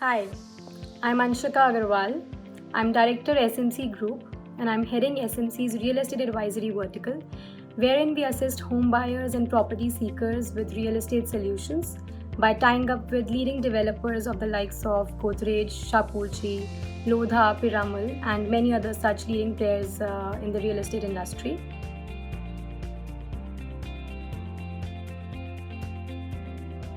Hi, I'm Anshika Agarwal. I'm Director SMC Group and I'm heading SMC's Real Estate Advisory vertical, wherein we assist home buyers and property seekers with real estate solutions by tying up with leading developers of the likes of Godrej, Shapoorji, Lodha, Piramal, and many other such leading players in the real estate industry.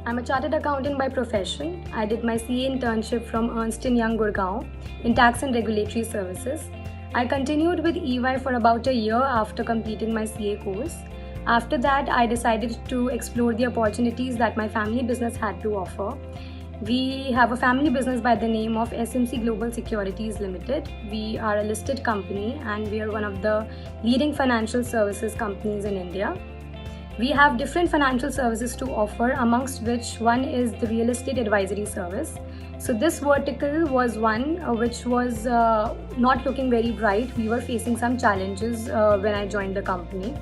I'm a chartered accountant by profession. I did my CA internship from Ernst & Young Gurgaon in tax and regulatory services. I continued with EY for about a year after completing my CA course. After that, I decided to explore the opportunities that my family business had to offer. We have a family business by the name of SMC Global Securities Limited. We are a listed company and we are one of the leading financial services companies in India. We have different financial services to offer, amongst which one is the real estate advisory service. So this vertical was one which was not looking very bright. We were facing some challenges when I joined the company,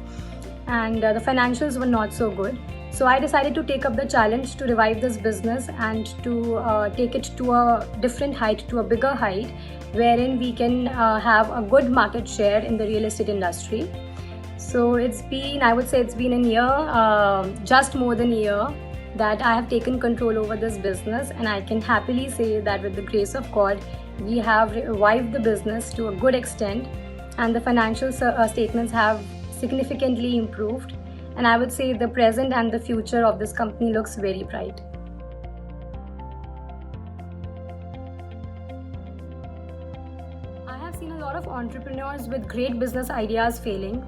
and the financials were not so good. So I decided to take up the challenge to revive this business and to take it to a different height, to a bigger height, wherein we can have a good market share in the real estate industry. So I would say it's been a year, just more than a year, that I have taken control over this business, and I can happily say that with the grace of God, we have revived the business to a good extent, and the financial statements have significantly improved, and I would say the present and the future of this company looks very bright. I have seen a lot of entrepreneurs with great business ideas failing,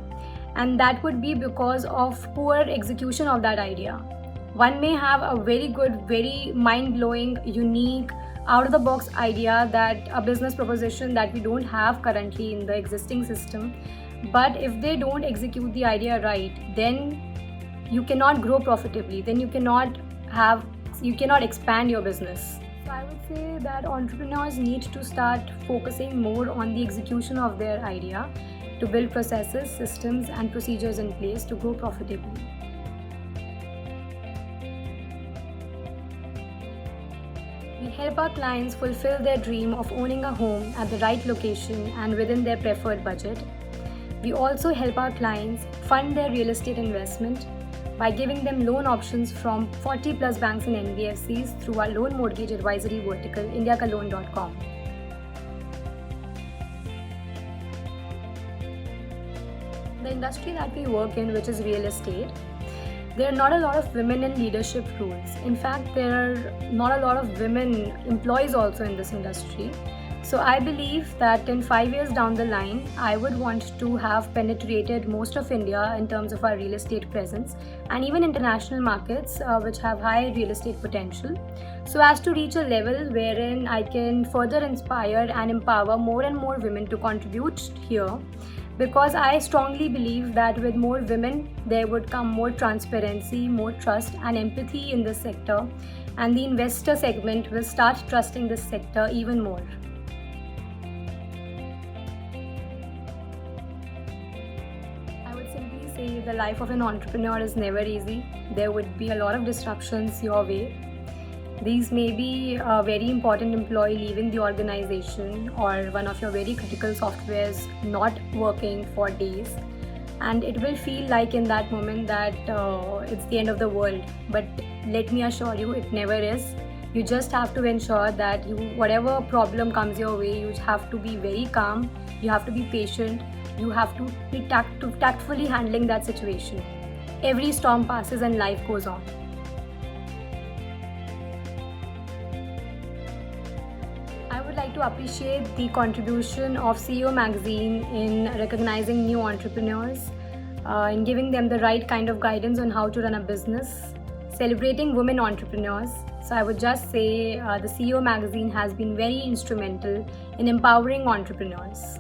and that would be because of poor execution of that idea. One may have a very good, very mind-blowing, unique, out-of-the-box idea, that a business proposition that we don't have currently in the existing system, but if they don't execute the idea right, then you cannot grow profitably, then you cannot expand your business. So I would say that entrepreneurs need to start focusing more on the execution of their idea, to build processes, systems, and procedures in place to grow profitably. We help our clients fulfill their dream of owning a home at the right location and within their preferred budget. We also help our clients fund their real estate investment by giving them loan options from 40 plus banks and NBFCs through our loan mortgage advisory vertical, indiakaloan.com. The industry that we work in, which is real estate, there are not a lot of women in leadership roles. In fact, there are not a lot of women employees also in this industry. So I believe that in 5 years down the line, I would want to have penetrated most of India in terms of our real estate presence, and even international markets which have high real estate potential, so as to reach a level wherein I can further inspire and empower more and more women to contribute here. Because I strongly believe that with more women, there would come more transparency, more trust and empathy in this sector, and the investor segment will start trusting this sector even more. I would simply say the life of an entrepreneur is never easy. There would be a lot of disruptions your way. These may be a very important employee leaving the organization, or one of your very critical softwares not working for days, and it will feel like in that moment that it's the end of the world. But let me assure you, it never is. You just have to ensure that whatever problem comes your way, you have to be very calm, you have to be patient, you have to be tactfully handling that situation. Every storm passes and life goes on. I would like to appreciate the contribution of CEO Magazine in recognizing new entrepreneurs, in giving them the right kind of guidance on how to run a business, celebrating women entrepreneurs. So I would just say the CEO Magazine has been very instrumental in empowering entrepreneurs.